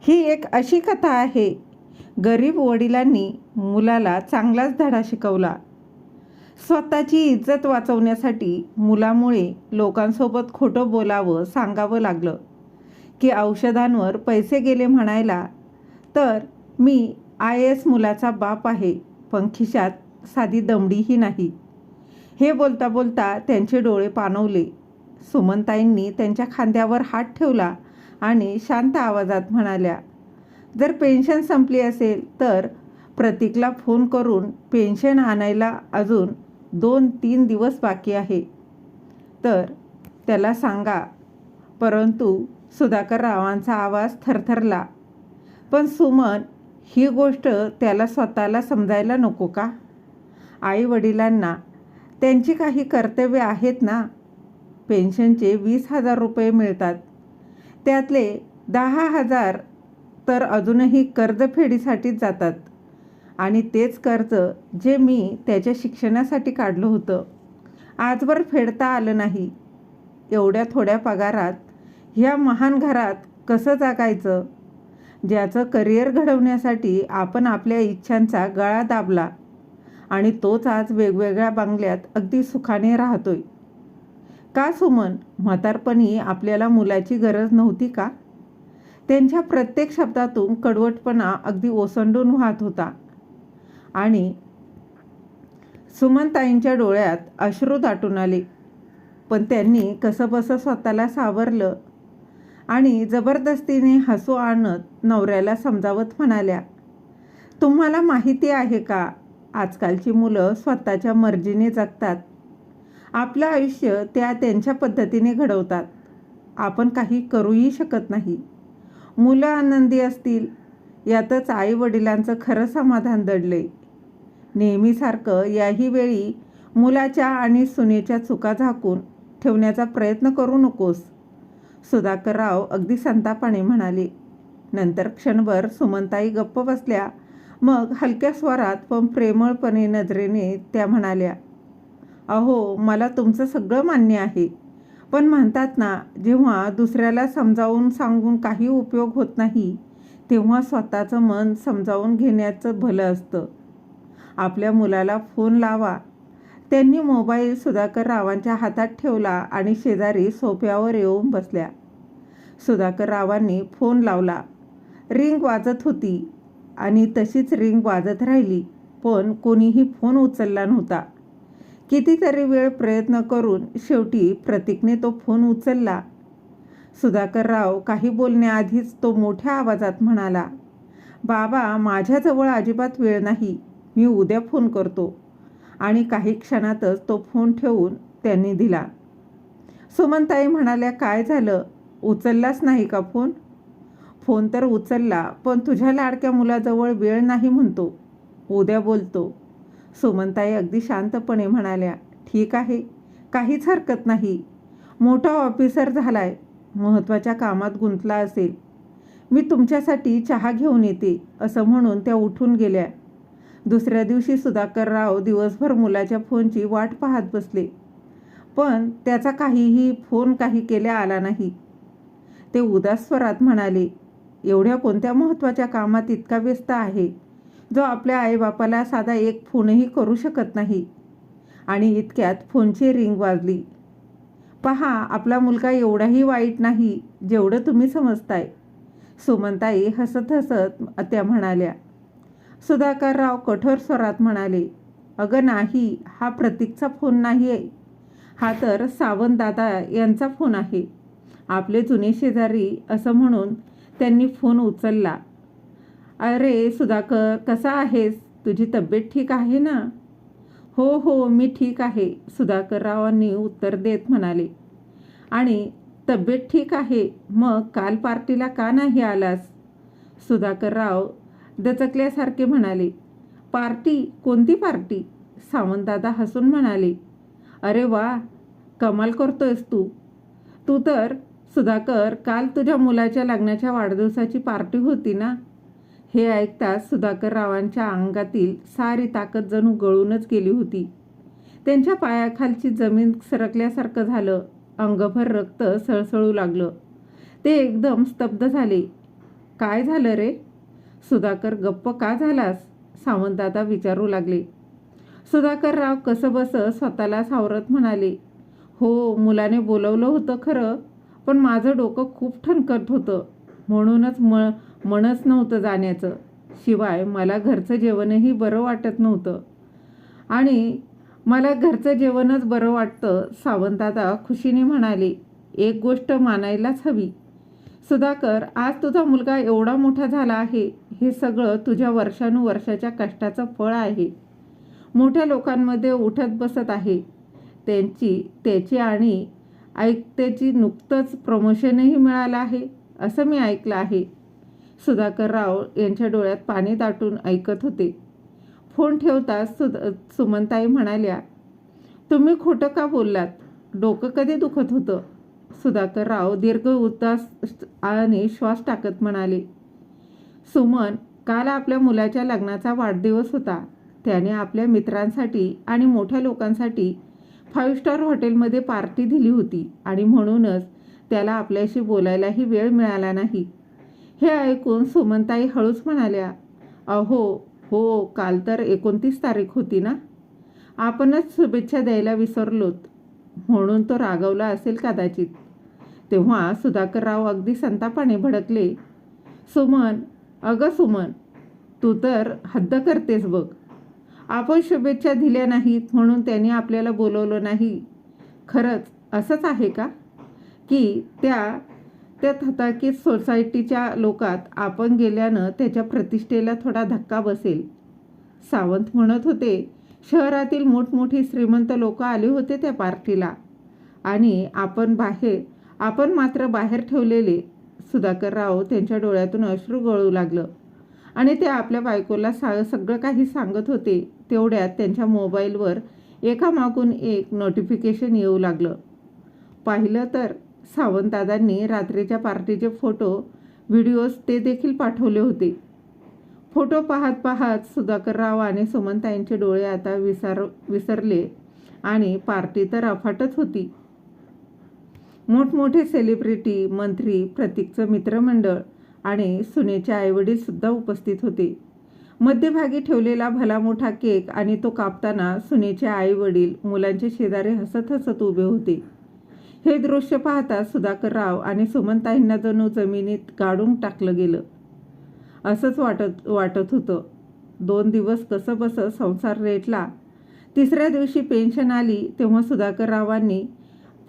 ही एक अशी कथा आहे. गरीब वडिलांनी मुलाला चांगलाच धडा शिकवला. स्वतःची इज्जत वाचवण्यासाठी मुलामुळे लोकांसोबत खोटं बोलावं सांगावं लागलं की औषधांवर पैसे गेले म्हणायला. तर मी IAS मुलाचा बाप आहे, पण खिशात साधी दमडीही नाही. हे बोलता बोलता त्यांचे डोळे पाणवले. सुमनताईंनी त्यांच्या खांद्यावर हात ठेवला आणि शांत आवाजात म्हणाल्या, जर पेन्शन संपली असेल तर प्रतीकला फोन करून पेन्शन आणायला अजून 2-3 दिवस बाकी आहे तर त्याला सांगा. परंतु सुधाकररावांचा आवाज थरथरला. पण सुमन, ही गोष्ट त्याला स्वतःला समजायला नको का? आई वडिलांना त्यांची काही कर्तव्य आहेत ना. पेन्शनचे 20,000 रुपये मिळतात, त्यातले 10,000 तर अजूनही कर्जफेडीसाठीच जातात. आणि तेच कर्ज जे मी त्याच्या शिक्षणासाठी काढलं होतं, आजवर फेडता आलं नाही. एवढ्या थोड्या पगारात ह्या महान घरात कसं जगायचं? ज्याचं करिअर घडवण्यासाठी आपण आपल्या इच्छांचा गळा दाबला आणि तोच आज वेगवेगळ्या बंगल्यात अगदी सुखाने राहतोय. का सुमन, म्हातारपणी आपल्याला मुलाची गरज नव्हती का? त्यांच्या प्रत्येक शब्दातून कडवटपणा अगदी ओसंडून वाहत होता. आणि सुमनताईंच्या डोळ्यात अश्रू दाटून आले. पण त्यांनी कसंबसं स्वतःला सावरलं आणि जबरदस्तीने हसू आणत नवऱ्याला समजावत म्हणाल्या, तुम्हाला माहिती आहे का, आजकालची मुलं स्वतःच्या मर्जीने जगतात. आपलं आयुष्य त्या त्यांच्या पद्धतीने घडवतात. आपण काही करूही शकत नाही. मुलं आनंदी असतील यातच आई वडिलांचं खरं समाधान दडलंय. नेहमीसारखं याही वेळी मुलाच्या आणि सुनेच्या चुका झाकून ठेवण्याचा प्रयत्न करू नकोस, सुधाकरराव अगदी संतापाने म्हणाले. नंतर क्षणभर सुमनताई गप्प बसल्या. मग हलक्या स्वरात पण प्रेमळपणे नजरेने त्या म्हणाल्या, अहो, मला तुमचं सगळं मान्य आहे. पण म्हणतात ना, जेव्हा दुसऱ्याला समजावून सांगून काही उपयोग होत नाही तेव्हा स्वतःचं मन समजावून घेण्याचं भलं असतं. आपल्या मुलाला फोन लावा. त्यांनी मोबाईल सुधाकररावांच्या हातात ठेवला आणि शेजारी सोफ्यावर येऊन बसल्या. सुधाकररावांनी फोन लावला. रिंग वाजत होती आणि तशीच रिंग वाजत राहिली, पण कोणीही फोन उचलला नव्हता. कितीतरी वेळ प्रयत्न करून शेवटी प्रतीकने तो फोन उचलला. सुधाकरराव काही बोलण्याआधीच तो मोठ्या आवाजात म्हणाला, बाबा, माझ्याजवळ अजिबात वेळ नाही, मी उद्या फोन करतो. आणि काही क्षणातच तो फोन ठेवून त्यांनी दिला. सुमनताई म्हणाल्या, काय झालं, उचललाच नाही का फोन? फोन तर उचलला, पण तुझ्या लाडक्या मुलाजवळ वेळ नाही म्हणतो, उद्या बोलतो. सुमनताई अगदी शांतपणे म्हणाल्या, ठीक आहे, काहीच हरकत नाही. मोठा ऑफिसर झालाय, महत्त्वाच्या कामात गुंतला असेल. मी तुमच्यासाठी चहा घेऊन येते, असं म्हणून त्या उठून गेल्या. दुसऱ्या दिवशी सुधाकरराव दिवसभर मुलाच्या फोनची वाट पाहत बसले, पण त्याचा काही केल्या आला नाही. ते उदास स्वरात म्हणाले, एवढ्या कोणत्या महत्त्वाच्या कामात इतका व्यस्त आहे जो आपल्या आईबापाला साधा एक फोनही करू शकत नाही? आणि इतक्यात फोनची रिंग वाजली. पहा, आपला मुलगा एवढाही वाईट नाही जेवढं तुम्ही समजताय, सुमनताई हसत हसत त्या म्हणाल्या. सुधाकरराव कठोर स्वरात म्हणाले, अगं नाही, हा प्रतीकचा फोन नाही आहे, हा तर सावंत दादा यांचा फोन आहे, आपले जुने शेजारी, असं म्हणून त्यांनी फोन उचलला. अरे सुधाकर, कसा आहेस? तुझी तब्येत ठीक आहे ना? हो हो, मी ठीक आहे, सुधाकररावांनी उत्तर देत म्हणाले. आणि तब्येत ठीक आहे, मग काल पार्टीला का नाही आलास? सुधाकरराव दचकल्यासारखे म्हणाले. पार्टी? कोणती पार्टी? सावंतदादा हसून म्हणाले, अरे वा, कमाल करतोयस तू. तू तर सुधाकर, काल तुझ्या मुलाच्या लग्नाच्या वाढदिवसाची पार्टी होती ना? हे ऐकताच सुधाकररावांच्या अंगातील सारी ताकद जणू गळूनच गेली होती. त्यांच्या पायाखालची जमीन सरकल्यासारखं झालं. अंगभर रक्त सळसळू लागलं. ते एकदम स्तब्ध झाले. काय झालं रे? सुधाकर गप्प का झालास? सावंतदादा विचारू लागले. सुधाकरराव कसंबसं स्वतःला सावरत म्हणाले, हो, मुलाने बोलवलं होतं खरं, पण माझं डोकं खूप ठणकत होतं, म्हणूनच मनच नव्हतं जाण्याचं. शिवाय मला घरचं जेवणही बरं वाटत नव्हतं. आणि मला घरचं जेवणच बरं वाटतं, सावंतदादा खुशीने म्हणाले. एक गोष्ट मानायलाच हवी सुधाकर, आज तुझा मुलगा एवढा मोठा झाला आहे, हे सगळं तुझ्या वर्षानुवर्षाच्या कष्टाचं फळ आहे. मोठ्या लोकांमध्ये उठत बसत आहे. त्याची आणि ऐकत्याची नुकतंच प्रमोशनही मिळालं आहे असं मी ऐकलं आहे. सुधाकरराव यांच्या डोळ्यात पाणी दाटून ऐकत होते. फोन ठेवताच सुमनताई म्हणाल्या, तुम्ही खोटं का बोललात? डोकं कधी दुखत होतं? सुधाकरराव दीर्घ उदास आणि श्वास टाकत म्हणाले, सुमन, काल आपल्या मुलाच्या लग्नाचा वाढदिवस होता. त्याने आपल्या मित्रांसाठी आणि मोठ्या लोकांसाठी 5 स्टार हॉटेलमध्ये पार्टी दिली होती आणि म्हणूनच त्याला आपल्याशी बोलायलाही वेळ मिळाला नाही. हे ऐकून सुमनताई हळूच म्हणाल्या, अहो हो, काल तर 29 तारीख होती ना. आपणच शुभेच्छा द्यायला विसरलोत, म्हणून तो रागवला असेल कदाचित. तेव्हा सुधाकरराव अगदी संतापाने भडकले. सुमन, अगं सुमन, तू तर हद्द करतेस बघ. आपण शुभेच्छा दिल्या नाहीत म्हणून त्याने आपल्याला बोलवलं नाही. खरंच असंच आहे का की त्या थकाकीत सोसायटीच्या लोकात आपण गेल्यानं त्याच्या प्रतिष्ठेला थोडा धक्का बसेल? सावंत म्हणत होते, शहरातील मोठमोठी श्रीमंत लोक आले होते त्या पार्टीला आणि आपण मात्र बाहेर ठेवलेले. सुधाकरराव त्यांच्या डोळ्यातून अश्रू गळू लागलं आणि ते आपल्या बायकोला सगळं काही सांगत होते. तेवढ्यात त्यांच्या मोबाईलवर एकामागून एक नोटिफिकेशन येऊ लागलं. पाहिलं तर सावंतदादांनी रात्रीच्या पार्टीचे फोटो, व्हिडिओज ते देखील पाठवले होते. फोटो पाहत पाहत सुधाकरराव आणि सुमनताईंचे डोळे आता विसरले आणि पार्टी तर अफाटच होती. मोठमोठे सेलिब्रिटी, मंत्री, प्रतीकचं मित्रमंडळ आणि सुनेचे आईवडीलसुद्धा उपस्थित होते. मध्यभागी ठेवलेला भला मोठा केक आणि तो कापताना सुनेचे आईवडील मुलांचे शेजारी हसत हसत उभे होते. हे दृश्य पाहता सुधाकरराव आणि सुमनताईंना जणू जमिनीत गाडून टाकलं गेलं असंच वाटत होतं. 2 दिवस कसंबसं संसार रेटला. 3ऱ्या दिवशी पेन्शन आली तेव्हा सुधाकररावांनी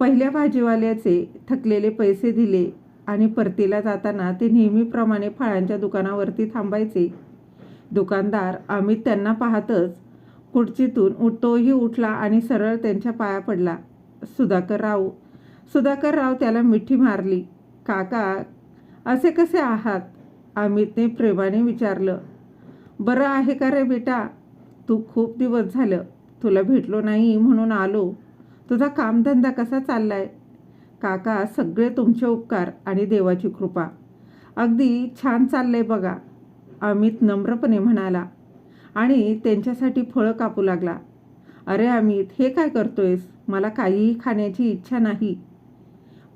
पहिल्या भाजीवाल्याचे थकलेले पैसे दिले आणि परतीला जाताना ते नेहमीप्रमाणे फळांच्या दुकानावरती थांबायचे. दुकानदार अमित त्यांना पाहतच खुर्चीतून तोही उठला आणि सरळ त्यांच्या पाया पडला. सुधाकरराव त्याला मिठी मारली. काका, असे कसे आहात? अमितने प्रेमाने विचारलं. बरं आहे का रे बेटा? तू खूप दिवस झालं, तुला भेटलो नाही म्हणून आलो. तुझा कामधंदा कसा चाललाय? काका, सगळे तुमचे उपकार आणि देवाची कृपा. अगदी छान चाललंय बघा, अमित नम्रपणे म्हणाला आणि त्यांच्यासाठी फळं कापू लागला. अरे अमित, हे काय करतोयस? मला काहीही खाण्याची इच्छा नाही.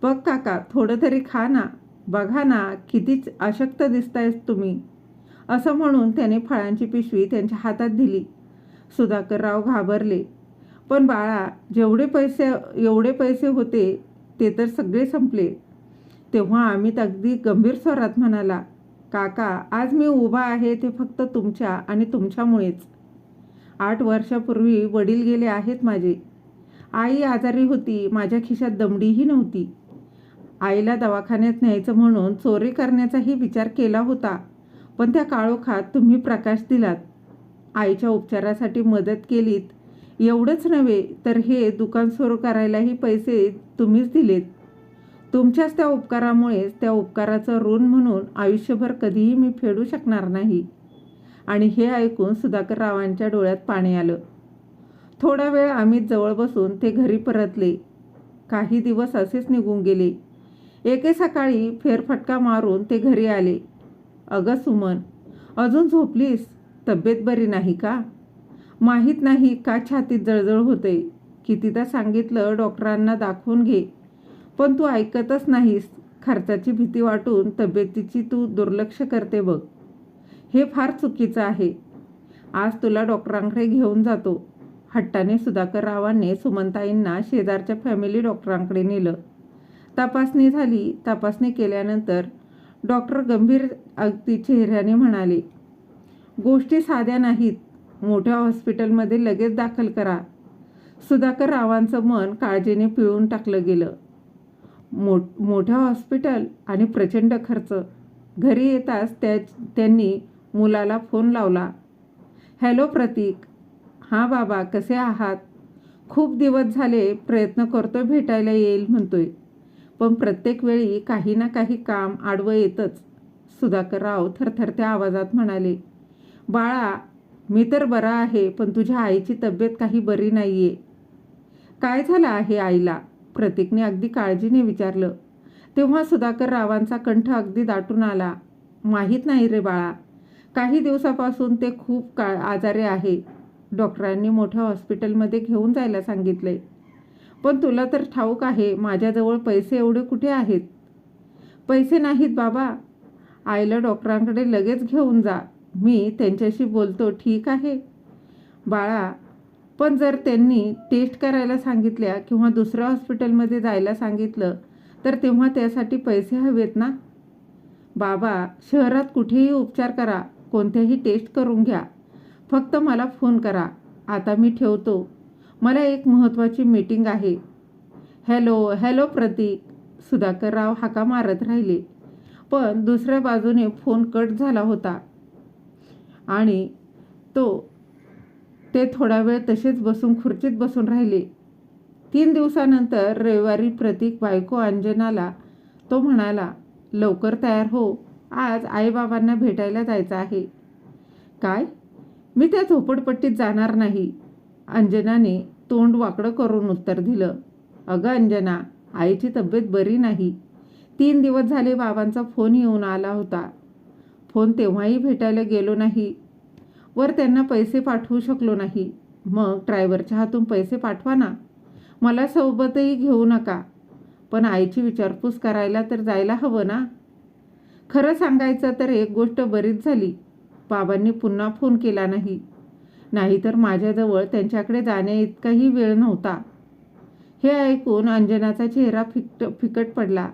बघ काका, थोडं तरी खा ना. बघा ना, कितीच अशक्त दिसतायस तुम्ही. असं म्हणून त्याने फळांची पिशवी त्यांच्या हातात दिली. सुधाकरराव घाबरले. पण बाळा, एवढे पैसे होते ते तर सगळे संपले. तेव्हा अमित अगदी गंभीर स्वरात म्हणाला, काका, आज मी उभा आहे ते फक्त तुमच्या आणि तुमच्यामुळेच. 8 वर्षापूर्वी वडील गेले आहेत माझे. आई आजारी होती, माझ्या खिशात दमडीही नव्हती. आईला दवाखान्यात न्यायचं म्हणून चोरी करण्याचाही विचार केला होता, पण त्या काळोखात तुम्ही प्रकाश दिलात. आईच्या उपचारासाठी मदत केलीत. एवढंच नव्हे तर हे दुकान सुरू करायलाही पैसे तुम्हीच दिलेत. तुमच्याच त्या उपकारामुळेच त्या उपकाराचं ऋण म्हणून आयुष्यभर कधीही मी फेडू शकणार नाही. आणि हे ऐकून सुधाकररावांच्या डोळ्यात पाणी आलं. थोडा वेळ अमित जवळ बसून ते घरी परतले. काही दिवस असेच निघून गेले. एके सकाळी फेरफटका मारून ते घरी आले. अगं सुमन, अजून झोपलीस? तब्येत बरी नाही का? माहीत नाही का छातीत जळजळ होते. कितीदा सांगितलं डॉक्टरांना दाखवून घे, पण तू ऐकतच नाहीस. खर्चाची भीती वाटून तब्येतीची तू दुर्लक्ष करते बघ. हे फार चुकीचं आहे. आज तुला डॉक्टरांकडे घेऊन जातो. हट्टाने सुधाकररावांनी सुमनताईंना शेजारच्या फॅमिली डॉक्टरांकडे नेलं. तपासणी झाली. तपासणी केल्यानंतर डॉक्टर गंभीर अगदी चेहऱ्याने म्हणाले, गोष्टी साध्या नाहीत. मोठ्या हॉस्पिटलमध्ये लगेच दाखल करा. सुधाकररावांचं मन काळजीने पिळून टाकलं गेलं. मोठ्या हॉस्पिटल आणि प्रचंड खर्च. घरी येताच त्यांनी मुलाला फोन लावला. हॅलो प्रतीक. हां बाबा, कसे आहात? खूप दिवस झाले. प्रयत्न करतोय भेटायला येईल म्हणतोय, पण प्रत्येक वेळी काही ना काही काम आडवं येतंच. सुधाकरराव थरथरत्या आवाजात म्हणाले, बाळा, मी तर बरा आहे, पण तुझ्या आईची तब्येत काही बरी नाही आहे. काय झालं आहे आईला? प्रतीकने अगदी काळजीने विचारलं. तेव्हा सुधाकररावांचा कंठ अगदी दाटून आला. माहीत नाही रे बाळा. काही दिवसापासून ते खूप आजारी आहे. डॉक्टरांनी मोठ्या हॉस्पिटलमध्ये घेऊन जायला सांगितले. पण तुला तर ठाऊक आहे, माझ्याजवळ पैसे एवढे कुठे आहेत? पैसे नाहीत बाबा. आईला डॉक्टरांकडे लगेच घेऊन जा. मी त्यांच्याशी बोलतो, ठीक आहे? बाळा, पण जर त्यांनी टेस्ट करायला सांगितल्या किंवा दुसऱ्या हॉस्पिटलमध्ये जायला सांगितलं तर तेव्हा त्यासाठी पैसे हवेत ना? बाबा, शहरात कुठेही उपचार करा, कोणत्याही टेस्ट करून घ्या. फक्त मला फोन करा. आता मी ठेवतो. मला एक महत्त्वाची मीटिंग आहे. हॅलो प्रतीक. सुधाकरराव हाका मारत राहिले, पण दुसऱ्या बाजूने फोन कट झाला होता आणि ते थोडा वेळ तसेच खुर्चीत बसून राहिले. 3 दिवसानंतर रविवारी प्रतीक बायको अंजनाला तो म्हणाला, लवकर तयार हो, आज आईबाबांना भेटायला जायचं आहे. काय? मी त्या झोपडपट्टीत जाणार नाही. अंजनाने तोंड वाकडं करून उत्तर दिलं. अगं अंजना, आईची तब्येत बरी नाही. 3 दिवस झाले बाबांचा फोन येऊन आला होता. फोन तेव्हाही भेटायला गेलो नाही. वर त्यांना पैसे पाठवू शकलो नाही. मग ड्रायव्हरच्या हातून पैसे पाठवा ना. मला सोबतही घेऊ नका. पण आईची विचारपूस करायला तर जायला हवं ना. खरं सांगायचं तर एक गोष्ट बरीच झाली. बाबांनी पुन्हा फोन केला नाही. नाहीतर माझ्याजवळ त्यांच्याकडे जाण्या इतकाही वेळ नव्हता. हे ऐकून अंजनाचा चेहरा फिकट पडला.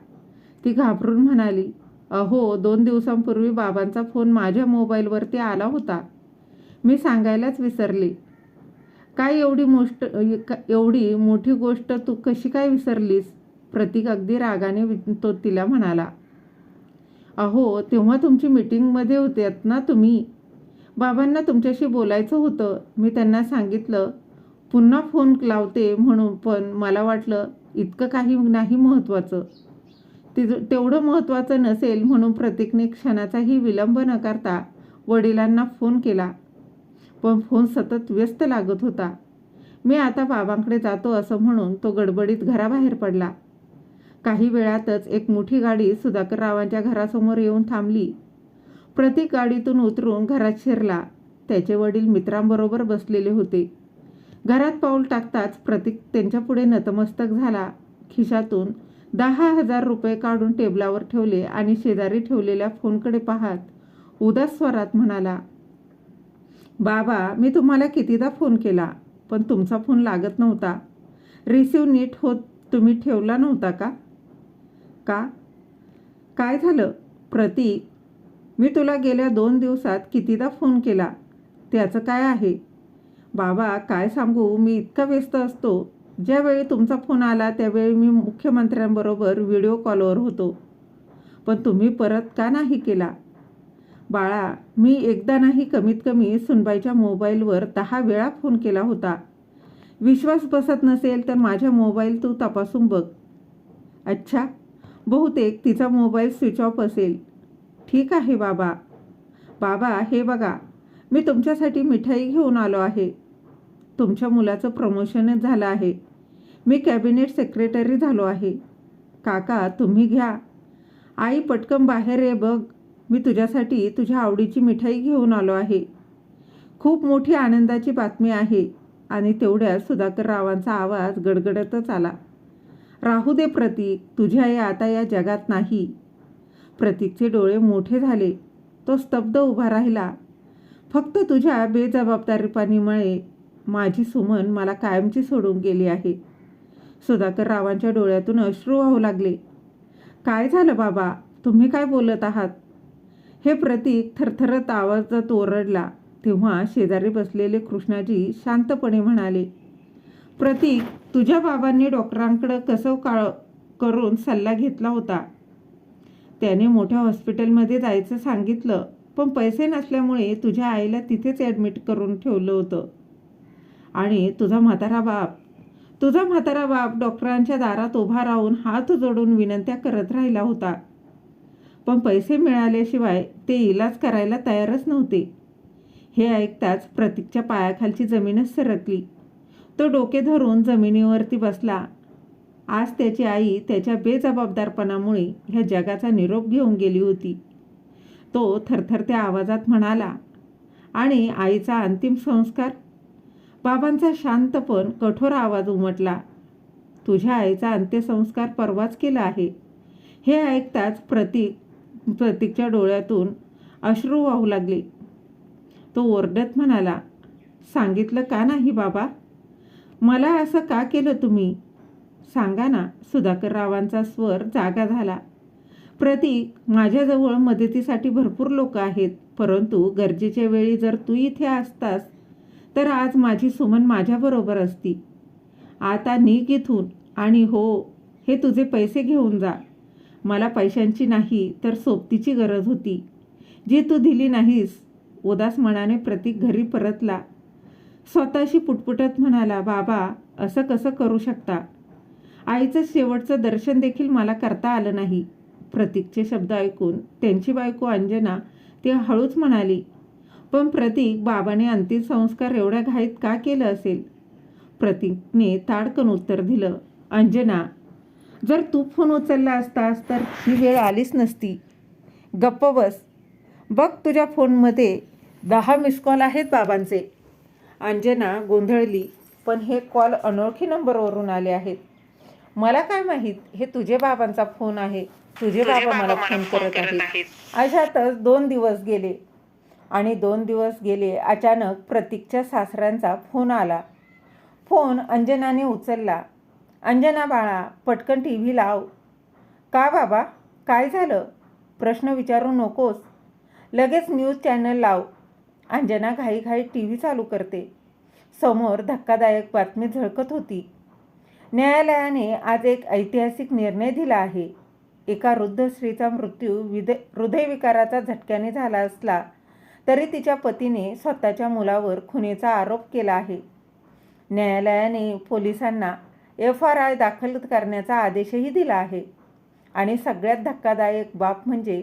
ती घाबरून म्हणाली, अहो, 2 दिवसांपूर्वी बाबांचा फोन माझ्या मोबाईलवरती आला होता. मी सांगायलाच विसरले. काय एवढी मोठी गोष्ट तू कशी काय विसरलीस? प्रतीक अगदी रागाने तो तिला म्हणाला. अहो, तेव्हा तुमची मीटिंगमध्ये होत्यात ना तुम्ही. बाबांना तुमच्याशी बोलायचं होतं. मी त्यांना सांगितलं पुन्हा फोन लावते म्हणून, पण मला वाटलं इतकं काही नाही महत्त्वाचं. तेवढं महत्त्वाचं नसेल म्हणून प्रतीकने क्षणाचाही विलंब न करता वडिलांना फोन केला. पण फोन सतत व्यस्त लागत होता. मी आता बाबांकडे जातो असं म्हणून तो गडबडीत घराबाहेर पडला. काही वेळातच एक मोठी गाडी सुधाकररावांच्या घरासमोर येऊन थांबली. प्रतीक गाडीतून उतरून घरात शिरला. त्याचे वडील मित्रांबरोबर बसलेले होते. घरात पाऊल टाकताच प्रतीक त्यांच्यापुढे नतमस्तक झाला. खिशातून 10,000 रुपये काढून टेबलावर ठेवले आणि शेजारी ठेवलेल्या फोनकडे पाहत उदास स्वरात म्हणाला, बाबा, मी तुम्हाला कितीदा फोन केला, पण तुमचा फोन लागत नव्हता. रिसिव्ह नीट होत तुम्ही ठेवला नव्हता का? काय झालं? प्रतीक, मी तुला गेल्या 2 दिवसात कितीदा फोन केला. त्याचं काय आहे? बाबा, काय सांगू, मी इतका व्यस्त असतो. ज्यावेळी तुमचा फोन आला त्यावेळी मी मुख्यमंत्र्यांबरोबर व्हिडिओ कॉलवर होतो. पण तुम्ही परत का नाही केला? बाळा, मी एकदा नाही, कमीत कमी सुनबाईच्या मोबाईलवर 10 वेळा फोन केला होता. विश्वास बसत नसेल तर माझ्या मोबाईल तू तपासून बघ. अच्छा, बहुतेक तिचा मोबाईल स्विच ऑफ असेल. ठीक आहे बाबा. बाबा, हे बघा, मी तुमच्यासाठी मिठाई घेऊन आलो आहे. तुमच्या मुलाचं प्रमोशनच झालं आहे. मी कॅबिनेट सेक्रेटरी झालो आहे. काका, तुम्ही घ्या. आई, पटकन बाहेर ये बघ. मी तुझ्यासाठी तुझ्या आवडीची मिठाई घेऊन आलो आहे. खूप मोठी आनंदाची बातमी आहे. आणि तेवढ्यात सुधाकररावांचा आवाज गडगडतच आला. राहू दे प्रतीक, तुझी आई आता या जगात नाही. प्रतीकचे डोळे मोठे झाले. तो स्तब्ध उभा राहिला. फक्त तुझ्या बेजबाबदारीपणामुळे माझी सुमन मला कायमची सोडून गेली आहे. सुधाकर रावांच्या डोळ्यातून अश्रू वाहू लागले. काय झालं बाबा, तुम्ही काय बोलत आहात? हे प्रतीक थरथरत आवाजात ओरडला. तेव्हा शेजारी बसलेले कृष्णाजी शांतपणे म्हणाले, प्रतीक, तुझ्या बाबांनी डॉक्टरांकडे कसं करून सल्ला घेतला होता. त्याने मोठ्या हॉस्पिटलमध्ये जायचं सांगितलं, पण पैसे नसल्यामुळे तुझ्या आईला तिथेच ॲडमिट करून ठेवलं होतं. आणि तुझा म्हातारा बाप डॉक्टरांच्या दारात उभा राहून हात जोडून विनंत्या करत राहिला होता. पण पैसे मिळाल्याशिवाय ते इलाज करायला तयारच नव्हते. हे ऐकताच प्रतीकच्या पायाखालची जमीनच सरकली. तो डोके धरून जमिनीवरती बसला. आज त्याची आई त्याच्या बेजबाबदारपणामुळे ह्या जगाचा निरोप घेऊन गेली होती. तो थरथरत्या आवाजात म्हणाला, आणि आईचा अंतिम संस्कार? बाबांचा शांत पण कठोर आवाज उमटला. तुझ्या आईचा अंत्यसंस्कार परवाच केला आहे. हे ऐकताच प्रतीकच्या डोळ्यातून अश्रू वाहू लागले. तो ओरडत म्हणाला, सांगितलं का नाही बाबा? मला असं का केलं तुम्ही? सांगा ना. सुधाकर रावांचा स्वर जागा झाला. प्रतीक, माझ्याजवळ मदतीसाठी भरपूर लोक आहेत, परंतु गरजेच्या वेळी जर तू इथे असतास तर आज माझी सुमन माझ्याबरोबर असती. आता निघ इथून, आणि हो, हे तुझे पैसे घेऊन जा. मला पैशांची नाही तर सोबतीची गरज होती, जी तू दिली नाहीस. उदास मनाने प्रतीक घरी परतला. स्वतःशी पुटपुटत म्हणाला, बाबा, असं कसं करू शकता? आईचं शेवटचं दर्शन देखील मला करता आलं नाही. प्रतीकचे शब्द ऐकून त्यांची बायको अंजना ती हळूच म्हणाली, पण प्रतीक, बाबाने अंतिम संस्कार एवढ्या घाईत का केलं असेल? प्रतीकने ताडकन उत्तर दिलं, अंजना, जर तू फोन उचलला असतास तर ही वेळ आलीच नसती. गप्प बस. बघ, तुझ्या फोनमध्ये 10 मिस कॉल आहेत बाबांचे. अंजना गोंधळली, पण हे कॉल अनोळखी नंबरवरून आले आहेत. मला काय माहीत हे तुझे बाबांचा फोन आहे. तुझे बाबा मला फोन करत आहेत. अशातच 2 दिवस गेले. आणि 2 दिवस गेले. अचानक प्रतीकच्या सासऱ्यांचा फोन आला. फोन अंजनाने उचलला. अंजना बाळा, पटकन TV लाव. का बाबा, काय झालं? प्रश्न विचारू नकोस. लगेच न्यूज चॅनल लाव. अंजना घाईघाईत TV चालू करते. समोर धक्कादायक बातमी झळकत होती. न्यायालयाने आज एक ऐतिहासिक निर्णय दिला आहे. एका वृद्ध स्त्रीचा मृत्यू हृदयविकाराचा झटक्याने झाला असला तरी तिच्या पतीने स्वतःच्या मुलावर खुनीचा आरोप केला आहे. न्यायालयाने पोलिसांना FRI दाखल करण्याचा आदेशही दिला आहे. आणि सगळ्यात धक्कादायक बाब म्हणजे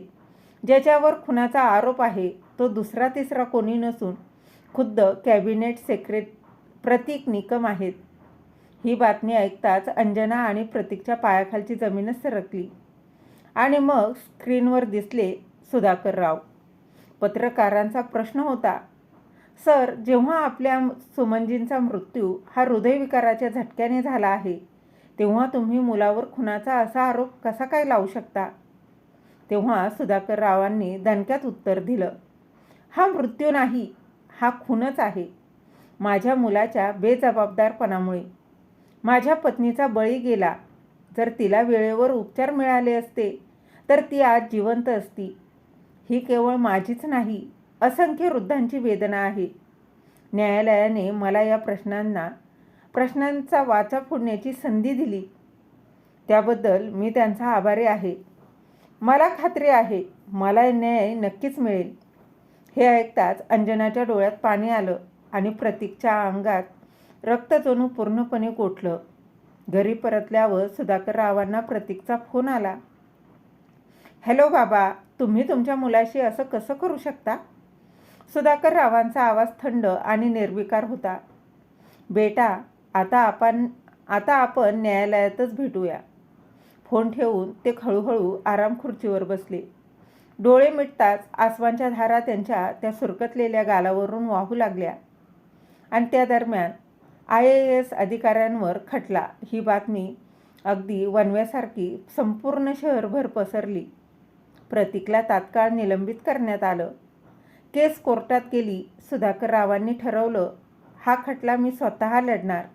ज्याच्यावर खुनाचा आरोप आहे तो दुसरा तिसरा कोणी नसून खुद्द कॅबिनेट सेक्रेटरी प्रतीक निकम आहेत. ही बातमी ऐकताच अंजना आणि प्रतीकच्या पायाखालची जमीनच सरकली. आणि मग स्क्रीनवर दिसले सुधाकर राव. पत्रकारांचा प्रश्न होता, सर, जेव्हा आपल्या सुमनजींचा मृत्यू हा हृदयविकाराच्या झटक्याने झाला आहे, तेव्हा तुम्ही मुलावर खुनाचा असा आरोप कसा काय लावू शकता? तेव्हा सुधाकर रावांनी दणक्यात उत्तर दिलं, हा मृत्यू नाही, हा खूनच आहे. माझ्या मुलाच्या बेजबाबदारपणामुळे माझ्या पत्नीचा बळी गेला. जर तिला वेळेवर उपचार मिळाले असते तर ती आज जिवंत असती. ही केवळ माझीच नाही, असंख्य वृद्धांची वेदना आहे. न्यायालयाने मला या प्रश्नांचा वाचा फोडण्याची संधी दिली. त्याबद्दल मी त्यांचा आभारी आहे. मला खात्री आहे मला न्याय नक्कीच मिळेल. हे ऐकताच अंजनाच्या डोळ्यात पाणी आलं आणि प्रतीकच्या अंगात रक्त जणू पूर्णपणे गोठलं. घरी परतल्यावर सुधाकर रावांना प्रतीकचा फोन आला. हॅलो बाबा, तुम्ही तुमच्या मुलाशी असं कसं करू शकता? सुधाकर रावांचा आवाज थंड आणि निर्विकार होता. बेटा, आता आपण न्यायालयातच भेटूया. फोन ठेवून ते हळूहळू आराम खुर्चीवर बसले. डोळे मिटताच आसवांच्या धारा त्यांच्या त्या सुरकतलेल्या गालावरून वाहू लागल्या. आणि त्या दरम्यान IAS अधिकाऱ्यांवर खटला ही बातमी अगदी वणव्यासारखी संपूर्ण शहरभर पसरली. प्रतीकला तात्काळ निलंबित करण्यात आलं. केस कोर्टात गेली. सुधाकररावांनी ठरवलं, हा खटला मी स्वतः लढणार.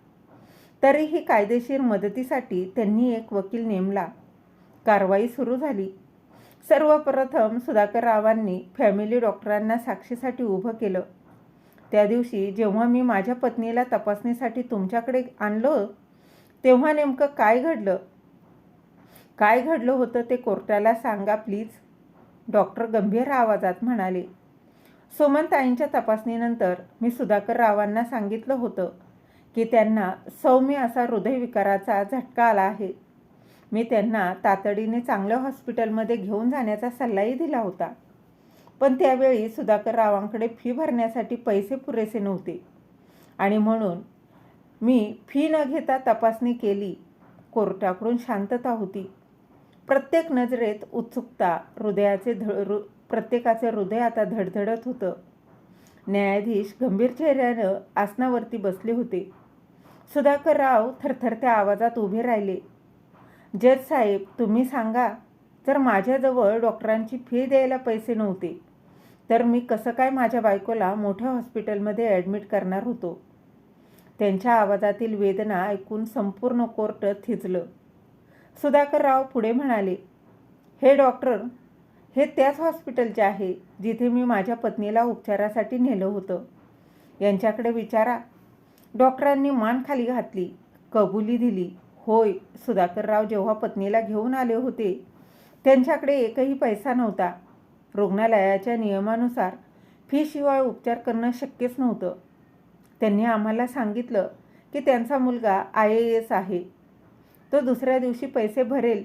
तरीही कायदेशीर मदतीसाठी त्यांनी एक वकील नेमला. कारवाई सुरू झाली. सर्वप्रथम सुधाकररावांनी फॅमिली डॉक्टरांना साक्षीसाठी उभं केलं. त्या दिवशी जेव्हा मी माझ्या पत्नीला तपासणीसाठी तुमच्याकडे आणलं, तेव्हा नेमकं काय घडलं होतं ते कोर्टाला सांगा प्लीज, डॉक्टर गंभीर आवाजात म्हणाले. सुमनताईंच्या तपासणीनंतर मी सुधाकररावांना सांगितलं होतं की त्यांना सौम्य असा हृदयविकाराचा झटका आला आहे. मी त्यांना तातडीने चांगल्या हॉस्पिटलमध्ये घेऊन जाण्याचा सल्लाही दिला होता. पण त्यावेळी सुधाकररावांकडे फी भरण्यासाठी पैसे पुरेसे नव्हते आणि म्हणून मी फी न घेता तपासणी केली. कोर्टाकडून शांतता होती. प्रत्येक नजरेत उत्सुकता. प्रत्येकाचे हृदय आता धडधडत होतं. न्यायाधीश गंभीर चेहऱ्यानं आसनावरती बसले होते. सुधाकरराव थरथरत्या आवाजात उभे राहिले. जज साहेब, तुम्ही सांगा, जर माझ्याजवळ डॉक्टरांची फी द्यायला पैसे नव्हते तर मी कसं काय माझ्या बायकोला मोठ्या हॉस्पिटलमध्ये ॲडमिट करणार होतो. त्यांच्या आवाजातील वेदना ऐकून संपूर्ण कोर्ट थिजलं. सुधाकरराव पुढे म्हणाले, हे डॉक्टर हे त्याच हॉस्पिटलचे आहे जिथे मी माझ्या पत्नीला उपचारासाठी नेलं होतं. यांच्याकडे विचारा. डॉक्टरांनी मान खाली घातली. कबुली दिली. होय, सुधाकरराव जेव्हा पत्नीला घेऊन आले होते त्यांच्याकडे एकही पैसा नव्हता. रुग्णालयाच्या नियमानुसार फीशिवाय उपचार करणं शक्यच नव्हतं. त्यांनी आम्हाला सांगितलं की त्यांचा मुलगा IAS आहे, तो दुसऱ्या दिवशी पैसे भरेल.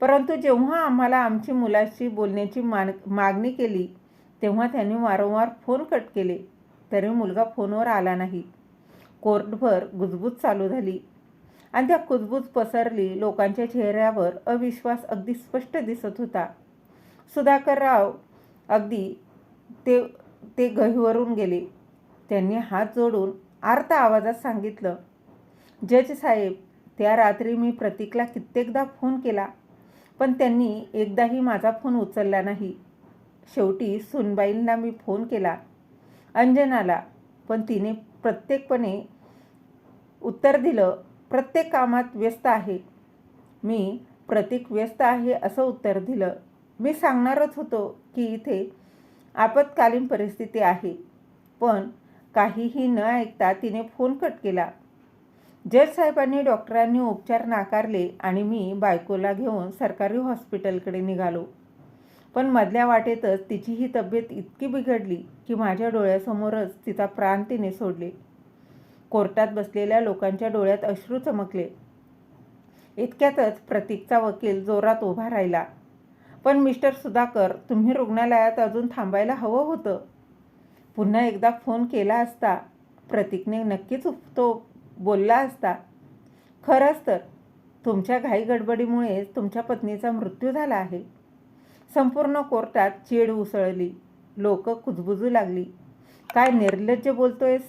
परंतु जेव्हा आम्हाला आमची मुलाशी बोलण्याची मागणी केली तेव्हा त्यांनी वारंवार फोन कट केले, तरी मुलगा फोनवर आला नाही. कोर्टभर कुजबूज चालू झाली आणि त्या कुजबूज पसरली. लोकांच्या चेहऱ्यावर अविश्वास अगदी स्पष्ट दिसत होता. सुधाकरराव अगदी ते गहिवरून गेले. त्यांनी हात जोडून आर्त आवाजात सांगितलं, जज साहेब, त्या रात्री मी प्रतीकला कित्येकदा फोन केला पण त्यांनी एकदाही माझा फोन उचलला नाही. शेवटी सुनबाईंना मी फोन केला, अंजनाला, पण तिने प्रत्येकपणे उत्तर दिलं, प्रत्येक कामात व्यस्त आहे. मी प्रतीक व्यस्त आहे असं उत्तर दिलं. मी सांगणारच होतो की इथे आपत्कालीन परिस्थिती आहे, पण काहीही न ऐकता तिने फोन कट केला. जज साहेबांनी डॉक्टरांनी उपचार नाकारले आणि मी बायकोला घेऊन सरकारी हॉस्पिटलकडे निघालो. पण मधल्या वाटेतच तिची ही तब्येत इतकी बिघडली की माझ्या डोळ्यासमोरच तिचा प्राण तिने सोडले. कोर्टात बसलेल्या लोकांच्या डोळ्यात अश्रू चमकले. इतक्यातच प्रतीकचा वकील जोरात उभा राहिला. पण मिस्टर सुधाकर, तुम्ही रुग्णालयात अजून थांबायला हवं होतं. पुन्हा एकदा फोन केला असता प्रतीकने नक्कीच तो बोलला असता. खरंच तर तुमच्या घाईगडबडीमुळेच तुमच्या पत्नीचा मृत्यू झाला आहे. संपूर्ण कोर्टात चीड उसळली. लोक कुजबुजू लागली. काय निर्लज्ज बोलतोयस?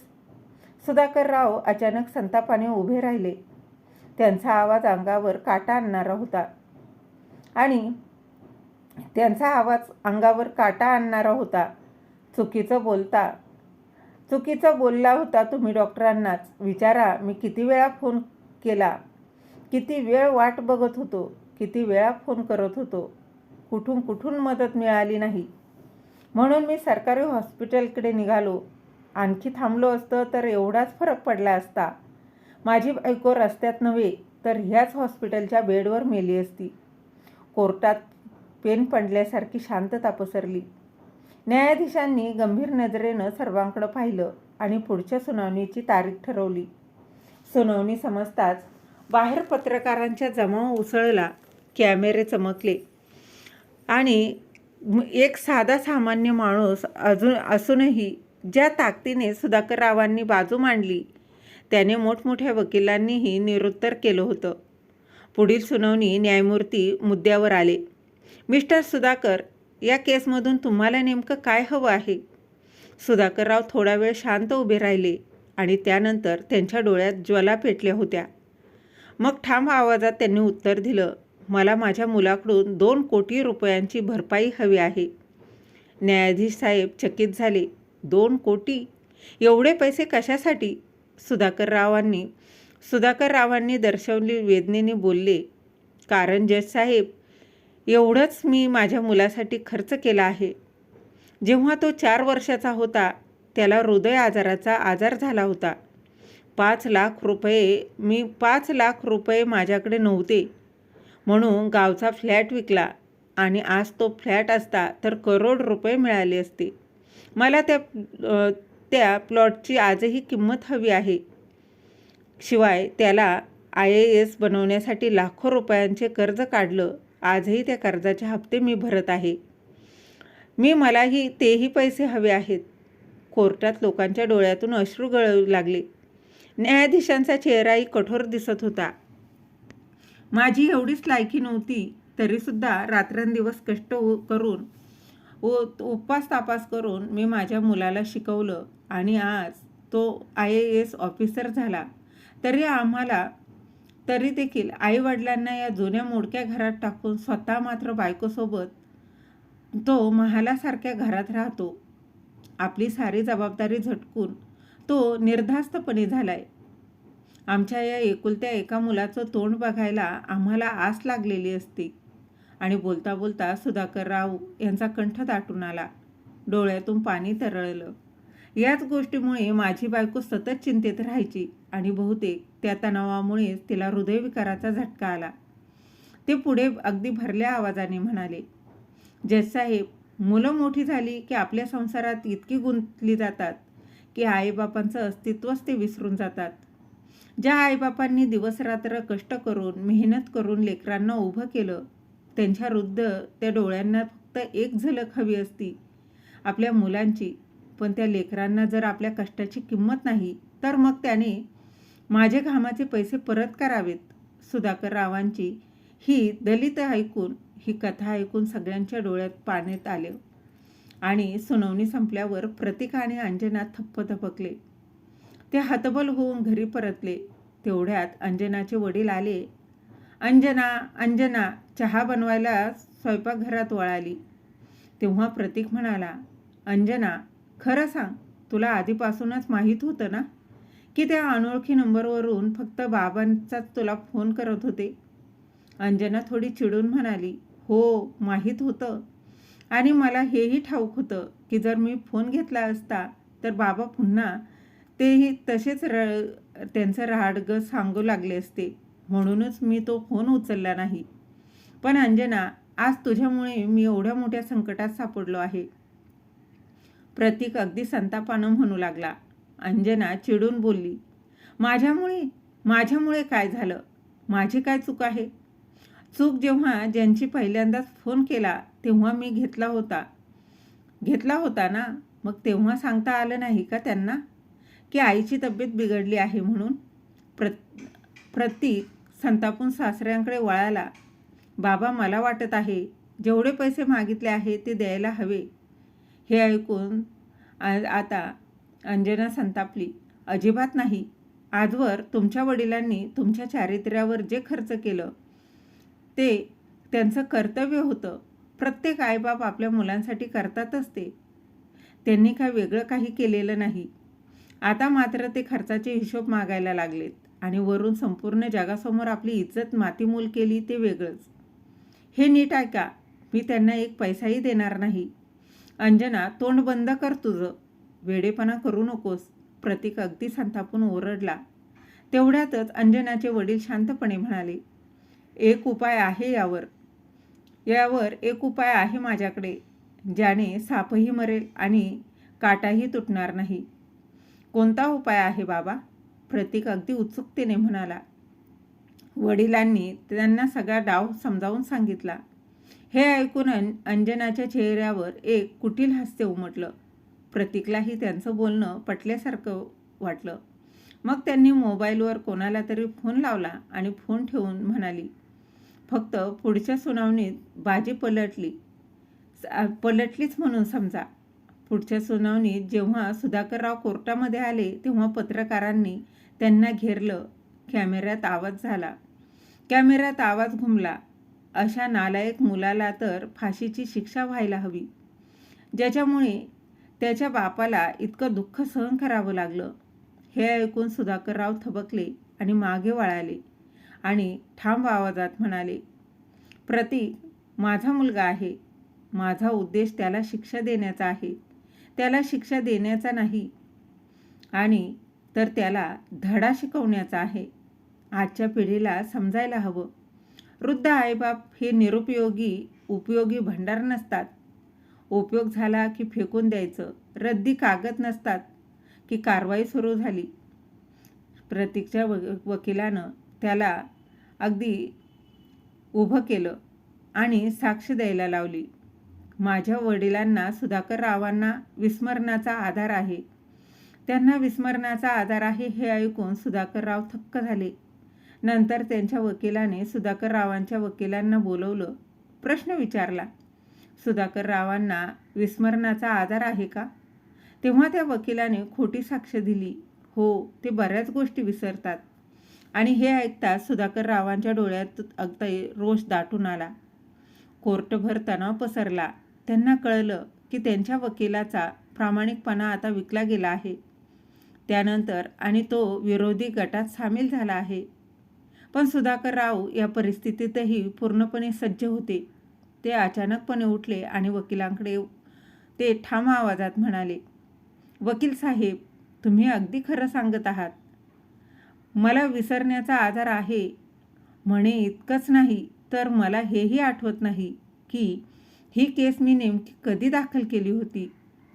सुधाकरराव अचानक संतापाने उभे राहिले. त्यांचा आवाज अंगावर काटा आणणारा होता. चुकीचं बोलला होता तुम्ही डॉक्टरांनाच. विचारा, मी किती वेळा फोन केला, किती वेळ वाट बघत होतो, किती वेळा फोन करत होतो. कुठून मदत मिळाली नाही. म्हणून मी सरकारी हॉस्पिटलकडे निघालो. आणखी थांबलो असतं तर एवढाच फरक पडला असता. माझी बायको रस्त्यात नव्हे तर ह्याच हॉस्पिटलच्या बेडवर मेली असती. कोर्टात पेन पडल्यासारखी शांतता पसरली. न्यायाधीशांनी गंभीर नजरेनं सर्वांकडे पाहिलं आणि पुढच्या सुनावणीची तारीख ठरवली. सुनावणी समजताच बाहेर पत्रकारांचा जमाव उसळला. कॅमेरे चमकले आणि एक साधा सामान्य माणूस असूनही ज्या ताकदीने सुधाकररावांनी बाजू मांडली त्याने मोठमोठ्या वकिलांनीही निरुत्तर केलं होतं. पुढील सुनावणी न्यायमूर्ती मुद्द्यावर आले. मिस्टर सुधाकर, या केसमधून तुम्हाला नेमकं काय हवं आहे? सुधाकरराव थोडा वेळ शांत उभे राहिले आणि त्यानंतर त्यांच्या डोळ्यात ज्वाला पेटल्या होत्या. मग ठाम आवाजात त्यांनी उत्तर दिलं, मला माझ्या मुलाकडून 2 कोटी रुपयांची भरपाई हवी आहे. न्यायाधीश साहेब चकित झाले. 2 कोटी? एवढे पैसे कशासाठी? सुधाकर रावांनी दर्शवली वेदनेने बोलले, कारण जज साहेब, एवढंच मी माझ्या मुलासाठी खर्च केला आहे. जेव्हा तो 4 वर्षाचा होता त्याला हृदय आजाराचा आजार झाला होता. 5 लाख रुपये माझ्याकडे नव्हते म्हणून गावचा फ्लॅट विकला आणि आज तो फ्लॅट असता तर करोड रुपये मिळाले असते. मला त्या प्लॉटची आजही किंमत हवी आहे. शिवाय त्याला IAS बनवण्यासाठी लाखो रुपयांचे कर्ज काढलं. आजही त्या कर्जाचे हप्ते मी भरत आहे. मलाही तेही पैसे हवे आहेत. कोर्टात लोकांच्या डोळ्यातून अश्रू गळू लागले. न्यायाधीशांचा चेहराही कठोर दिसत होता. माझी एवढीच लायकी नव्हती तरीसुद्धा रात्रंदिवस कष्ट करून उपवास तापास करून मी माझ्या मुलाला शिकवलं आणि आज तो IAS ऑफिसर झाला. तरी देखील आईवडिलांना या जुन्या मोडक्या घरात टाकून स्वतः मात्र बायकोसोबत तो महालासारख्या घरात राहतो. आपली सारी जबाबदारी झटकून तो निर्धास्तपणे झालाय. आमच्या या एकुलत्या एका मुलाचं तोंड बघायला आम्हाला आस लागलेली असती. आणि बोलता बोलता सुधाकरराव यांचा कंठ दाटून आला. डोळ्यातून पाणी तरळलं. याच गोष्टीमुळे माझी बायको सतत चिंतेत राहायची आणि बहुतेक त्या तणावामुळेच तिला हृदयविकाराचा झटका आला. ते पुढे अगदी भरल्या आवाजाने म्हणाले, जज साहेब, मुलं मोठी झाली की आपल्या संसारात इतकी गुंतली जातात की आईबापांचं अस्तित्वच ते विसरून जातात. ज्या आईबापांनी दिवसरात्र कष्ट करून मेहनत करून लेकरांना उभं केलं त्यांच्या वृद्ध त्या डोळ्यांना फक्त एक झलक हवी असती आपल्या मुलांची. पण त्या लेकरांना जर आपल्या कष्टाची किंमत नाही तर मग त्याने माझे घामाचे पैसे परत करावेत. सुधाकररावांची ही कथा ऐकून सगळ्यांच्या डोळ्यात पाणी आले आणि सुनावणी संपल्यावर प्रतीक आणि अंजना थप्प थपकले. ते हतबल होऊन घरी परतले. तेवढ्यात अंजनाचे वडील आले. अंजना चहा बनवायला स्वयंपाकघरात वळाली. तेव्हा प्रतीक म्हणाला, अंजना, खरं सांग, तुला आधीपासूनच माहीत होतं ना की त्या अनोळखी नंबरवरून फक्त बाबांचाच तुला फोन करत होते? अंजना थोडी चिडून म्हणाली, हो, माहीत होतं. आणि मला हेही ठाऊक होतं की जर मी फोन घेतला असता तर बाबा पुन्हा तेही तसेच त्यांचं राडगं सांगू लागले असते. म्हणूनच मी तो फोन उचलला नाही. पण अंजना, आज तुझ्यामुळे मी एवढ्या मोठ्या संकटात सापडलो आहे. प्रतीक अगदी संतापानं म्हणू लागला. अंजना चिडून बोलली, माझ्यामुळे काय झालं? माझी काय चूक आहे? चूक जेव्हा ज्यांची पहिल्यांदाच फोन केला तेव्हा मी घेतला होता ना. मग तेव्हा सांगता आलं नाही का त्यांना की आईची तब्येत बिघडली आहे म्हणून? प्रतीक संतापून सासऱ्यांकडे वळाला. बाबा, मला वाटत आहे जेवढे पैसे मागितले आहे ते द्यायला हवे. हे ऐकून आता अंजना संतापली. अजिबात नाही. आजवर तुमच्या वडिलांनी तुमच्या चारित्र्यावर जे खर्च केलं ते त्यांचं कर्तव्य होतं. प्रत्येक आईबाप आपल्या मुलांसाठी करतातच ते. त्यांनी काय वेगळं काही केलेलं नाही. आता मात्र ते खर्चाचे हिशोब मागायला लागलेत आणि वरून संपूर्ण जगासमोर आपली इज्जत मातीमोल केली ते वेगळंच. हे नीट ऐका, मी त्यांना एक पैसाही देणार नाही. अंजना, तोंड बंद कर तुझं. वेडेपणा करू नकोस. प्रतीक अगदी संतापून ओरडला. तेवढ्यातच अंजनाचे वडील शांतपणे म्हणाले, एक उपाय आहे यावर एक उपाय आहे माझ्याकडे, ज्याने सापही मरेल आणि काटाही तुटणार नाही. कोणता उपाय आहे बाबा? प्रतीक अगदी उत्सुकतेने म्हणाला. वडिलांनी त्यांना सगळा डाव समजावून सांगितला. हे ऐकून अंजनाच्या चेहऱ्यावर एक कुटील हास्य उमटलं. प्रतीकलाही त्यांचं बोलणं पटल्यासारखं वाटलं. मग त्यांनी मोबाईलवर कोणाला तरी फोन लावला आणि फोन ठेवून म्हणाली, फक्त पुढच्या सुनावणीत बाजी पलटलीच म्हणून समजा. पुढच्या सुनावणीत जेव्हा सुधाकरराव कोर्टामध्ये आले तेव्हा पत्रकारांनी त्यांना घेरलं. कॅमेऱ्यात आवाज झाला. कॅमेऱ्यात आवाज घुमला. अशा नालायक मुलाला तर फाशीची शिक्षा व्हायला हवी, ज्याच्यामुळे त्याच्या बापाला इतकं दुःख सहन करावं लागलं. हे ऐकून सुधाकरराव थबकले आणि मागे वळाले आणि ठाम आवाजात म्हणाले, प्रतीक माझा मुलगा आहे. माझा उद्देश त्याला शिक्षा देण्याचा आहे, त्याला शिक्षा देण्याचा नाही आणि तर त्याला धडा शिकवण्याचा आहे. आजच्या पिढीला समजायला हवं, वृद्ध आईबाप हे निरुपयोगी उपयोगी भंडार नसतात. उपयोग झाला की फेकून द्यायचं. रद्दी कागद नसतात की कारवाई सुरू झाली. प्रतीकच्या वकिलानं त्याला अगदी उभं केलं आणि साक्ष द्यायला लावली. माझ्या वडिलांना सुधाकररावांना विस्मरणाचा आधार आहे, त्यांना विस्मरणाचा आधार आहे. हे ऐकून सुधाकरराव थक्क झाले. नंतर त्यांच्या वकिलाने सुधाकररावांच्या वकिलांना बोलवलं. प्रश्न विचारला, सुधाकररावांना विस्मरणाचा आधार आहे का? तेव्हा त्या वकिलाने खोटी साक्ष दिली. हो, ते बऱ्याच गोष्टी विसरतात. आणि हे ऐकताच सुधाकररावांच्या डोळ्यात अगदी रोष दाटून आला. कोर्टभर तणाव पसरला. त्यांना कळलं की त्यांच्या वकिलाचा प्रामाणिकपणा आता विकला गेला आहे. त्यानंतर आणि तो विरोधी गटात सामील झाला आहे. पण सुधाकरराव या परिस्थितीतही पूर्णपणे सज्ज होते. ते अचानकपणे उठले आणि वकिलांकडे ते ठाम आवाजात म्हणाले, वकील साहेब, तुम्ही अगदी खरं सांगत आहात. मला विसरण्याचा आधार आहे म्हणे इतकंच नाही तर मला हेही आठवत नाही की ही केस मी नेमकी कधी दाखल केली होती.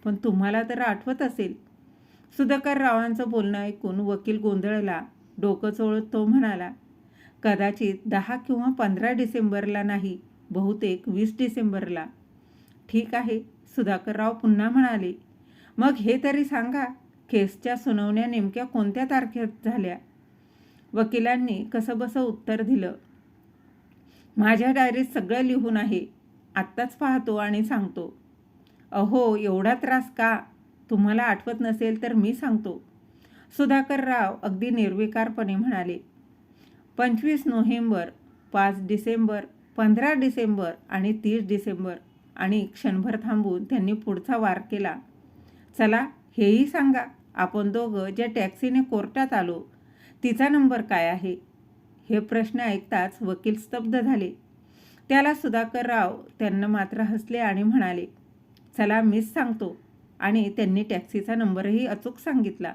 पण तुम्हाला तर आठवत असेल. सुधाकररावांचं बोलणं ऐकून वकील गोंधळला. डोकं चोळत तो म्हणाला, कदाचित 10 किंवा 15 डिसेंबरला नाही, बहुतेक 20 डिसेंबरला. ठीक आहे, सुधाकरराव पुन्हा म्हणाले, मग हे तरी सांगा, केसच्या सुनावण्या नेमक्या कोणत्या तारखेत झाल्या? वकिलांनी कसंबसं उत्तर दिलं, माझ्या डायरीत सगळं लिहून आहे. आत्ताच पाहतो आणि सांगतो. अहो, एवढा त्रास का? तुम्हाला आठवत नसेल तर मी सांगतो. सुधाकरराव अगदी निर्विकारपणे म्हणाले, 25 नोव्हेंबर, 5 डिसेंबर, 15 डिसेंबर आणि 30 डिसेंबर. आणि क्षणभर थांबून त्यांनी पुढचा वार केला. चला, हेही सांगा, आपण दोघं ज्या टॅक्सीने कोर्टात आलो तिचा नंबर काय आहे? हे प्रश्न ऐकताच वकील स्तब्ध झाले. त्याला सुधाकरराव त्यांना मात्र हसले आणि म्हणाले, चला मीच सांगतो. आणि त्यांनी टॅक्सीचा नंबरही अचूक सांगितला.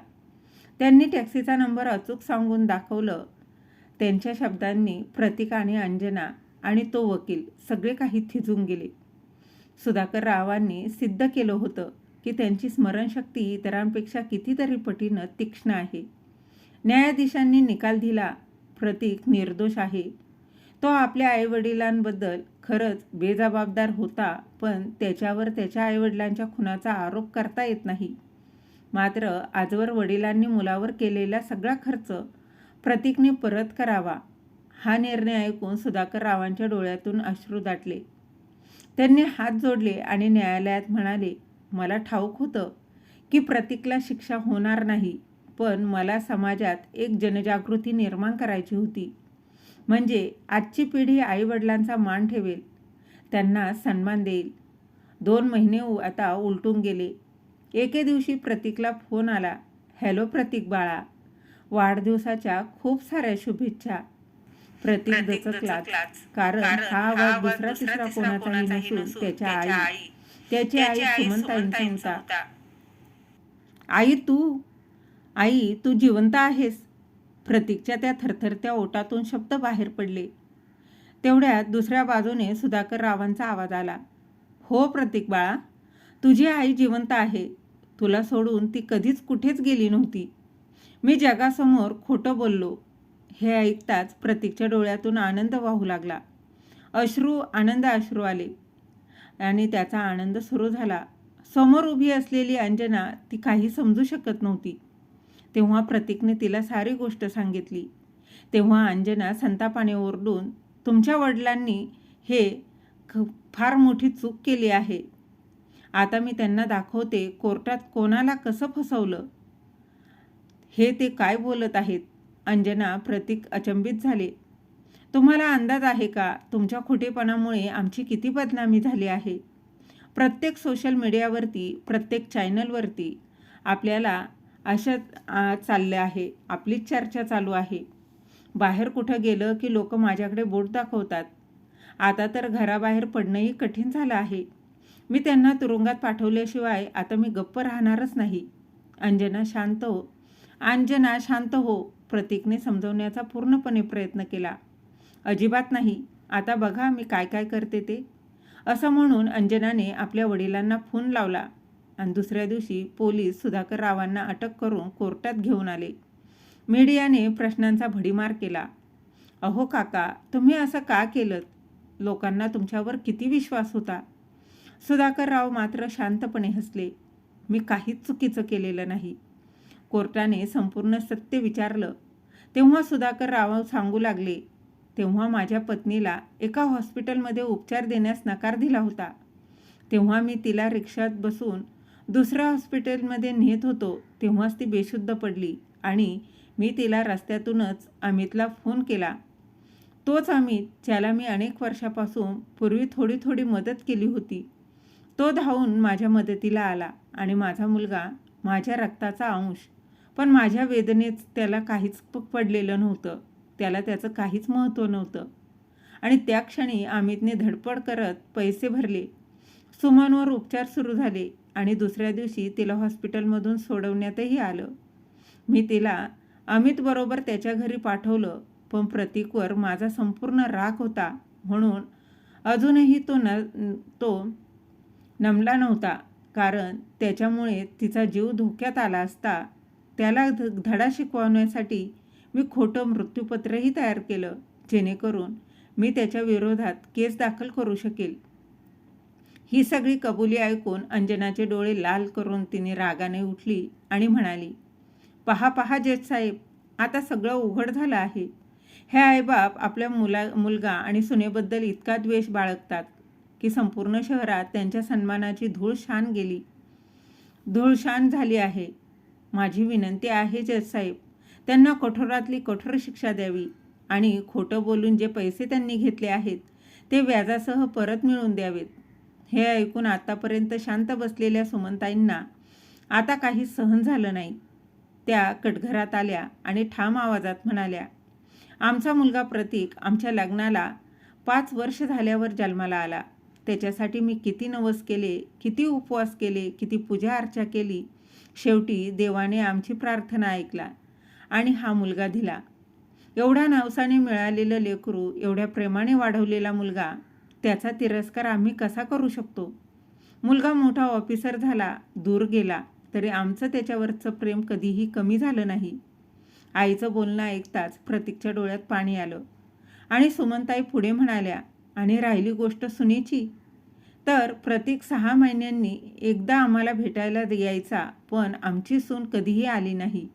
त्यांनी टॅक्सीचा नंबर अचूक सांगून दाखवलं. त्यांच्या शब्दांनी प्रतीक आणि अंजना आणि तो वकील सगळे काही थिजून गेले. सुधाकररावांनी सिद्ध केलं होतं की त्यांची स्मरणशक्ती इतरांपेक्षा कितीतरी पटीनं तीक्ष्ण आहे. न्यायाधीशांनी निकाल दिला, प्रतीक निर्दोष आहे. तो आपल्या आईवडिलांबद्दल खरंच बेजबाबदार होता, पण त्याच्यावर त्याच्या आईवडिलांच्या खुनाचा आरोप करता येत नाही. मात्र आजवर वडिलांनी मुलावर केलेला सगळा खर्च प्रतीकने परत करावा. हा निर्णय ऐकून सुधाकररावांच्या डोळ्यातून अश्रू दाटले. त्यांनी हात जोडले आणि न्यायालयात म्हणाले, मला ठाऊक होतं की प्रतीकला शिक्षा होणार नाही, पण मला समाजात एक जनजागृती निर्माण करायची होती. म्हणजे आजची पिढी आईवडिलांचा मान ठेवेल, त्यांना सन्मान देईल. 2 महिने आता उलटून गेले. एके दिवशी प्रतीकला फोन आला, हॅलो प्रतीक बाळा, वाढदिवसाच्या खूप साऱ्या शुभेच्छा. प्रतीक दचकलाच, कारण हा आवाज दुसरा तिसरा कोणाचाही नसून त्याची आई सुमनताईंचा होता. आई तू जिवंत आहेस. प्रतीकच्या त्या थरथरत्या ओठातून शब्द बाहेर पडले. तेवढ्यात दुसऱ्या बाजूने सुधाकररावांचा आवाज आला, हो प्रतीक बाळा, तुझी आई जिवंत आहे. तुला सोडून ती कधीच कुठेच गेली नव्हती. मी जगासमोर खोटं बोललो. हे ऐकताच प्रतीकच्या डोळ्यातून आनंद वाहू लागला. आनंद अश्रू आले आणि त्याचा आनंद सुरू झाला. समोर उभी असलेली अंजना ती काही समजू शकत नव्हती. तेव्हा प्रतीकने तिला सारी गोष्ट सांगितली. तेव्हा अंजना संतापाने ओरडून, तुमच्या वडिलांनी हे फार मोठी चूक केली आहे. आता मी त्यांना दाखवते कोर्टात कोणाला कसं फसवलं. हे ते काय बोलत आहेत? अंजना, प्रतीक अचंबित झाले. तुम्हाला अंदाज आहे का तुमच्या खोटेपणामुळे आमची किती बदनामी झाली आहे? प्रत्येक सोशल मीडियावरती, प्रत्येक चॅनलवरती आपल्याला चाललं आहे, आपलीच चर्चा चालू आहे. बाहेर कुठं गेलं की लोक माझ्याकडे बोट दाखवतात. आता तर घराबाहेर पडणंही कठीण झालं आहे. मी त्यांना तुरुंगात पाठवल्याशिवाय आता मी गप्प राहणारच नाही. अंजना शांत हो. प्रतीकने समजवण्याचा पूर्णपणे प्रयत्न केला. अजिबात नाही. आता बघा मी काय काय करते ते. असं म्हणून अंजनाने आपल्या वडिलांना फोन लावला आणि दुसऱ्या दिवशी पोलीस सुधाकर रावांना अटक करून कोर्टात घेऊन आले. मीडियाने प्रश्नांचा भडीमार केला. अहो काका, तुम्ही असं का केलं? लोकांना तुमच्यावर किती विश्वास होता. सुधाकर राव मात्र शांतपणे हसले. मी काहीच चुकीचं केलेलं नाही. कोर्टाने संपूर्ण सत्य विचारलं तेव्हा सुधाकर राव सांगू लागले, तेव्हा माझ्या पत्नीला एका हॉस्पिटलमध्ये उपचार देण्यास नकार दिला होता. तेव्हा मी तिला रिक्षात बसून दुसऱ्या हॉस्पिटलमध्ये नेत होतो तेव्हाच ती बेशुद्ध पडली आणि मी तिला रस्त्यातूनच अमितला फोन केला. तोच अमित ज्याला मी अनेक वर्षापासून पूर्वी थोडी थोडी मदत केली होती. तो धावून माझ्या मदतीला आला आणि माझा मुलगा माझ्या रक्ताचा अंश. पण माझ्या वेदनेत त्याला काहीच पडलेलं नव्हतं. त्याला त्याचं काहीच महत्त्व नव्हतं. आणि त्या क्षणी अमितने धडपड करत पैसे भरले. सुमनवर उपचार सुरू झाले आणि दुसऱ्या दिवशी तिला हॉस्पिटलमधून सोडवण्यातही आलं. मी तिला अमितबरोबर त्याच्या घरी पाठवलं. पण प्रतीकवर माझा संपूर्ण राग होता म्हणून अजूनही तो नमला नव्हता. कारण त्याच्यामुळे तिचा जीव धोक्यात आला असता. त्याला धडा शिकवण्यासाठी मी खोटं मृत्यूपत्रही तयार केलं, जेणेकरून मी त्याच्या विरोधात केस दाखल करू शकेल. ही सगळी कबुली ऐकून अंजनाचे डोळे लाल करून तिने रागाने उठली आणि म्हणाली, पहा जज साहेब, आता सगळं उघड झालं आहे. हे आईबाप आपल्या मुलगा आणि सुनेबद्दल इतका द्वेष बाळगतात की संपूर्ण शहरात त्यांच्या सन्मानाची धूळशान झाली आहे. माझी विनंती आहे जज साहेब, त्यांना कठोरातली कठोर शिक्षा द्यावी आणि खोटं बोलून जे पैसे त्यांनी घेतले आहेत ते व्याजासह परत मिळवून द्यावेत. हे ऐकून आतापर्यंत शांत बसलेल्या सुमनताईंना आता काही सहन झालं नाही. त्या कटघरात आल्या आणि ठाम आवाजात म्हणाल्या, आमचा मुलगा प्रतीक आमच्या लग्नाला 5 वर्ष झाल्यावर जन्माला आला. त्याच्यासाठी मी किती नवस केले, किती उपवास केले, किती पूजा अर्चा केली. शेवटी देवाने आमची प्रार्थना ऐकला आणि हा मुलगा दिला. एवढ्या नवसाने मिळालेलं लेकरू, एवढ्या प्रेमाने वाढवलेला मुलगा, त्याचा तिरस्कार आम्ही कसा करू शकतो? मुलगा मोठा ऑफिसर झाला, दूर गेला, तरी आमचं त्याच्यावरचं प्रेम कधीही कमी झालं नाही. आईचं बोलणं ऐकताच प्रतीकच्या डोळ्यात पाणी आलं आणि सुमनताई पुढे म्हणाल्या, आणि राहिली गोष्ट सुनेची, तर प्रतीक 6 महिन्यांनी एकदा आम्हाला भेटायला यायचा, पण आमची सून कधीही आली नाही.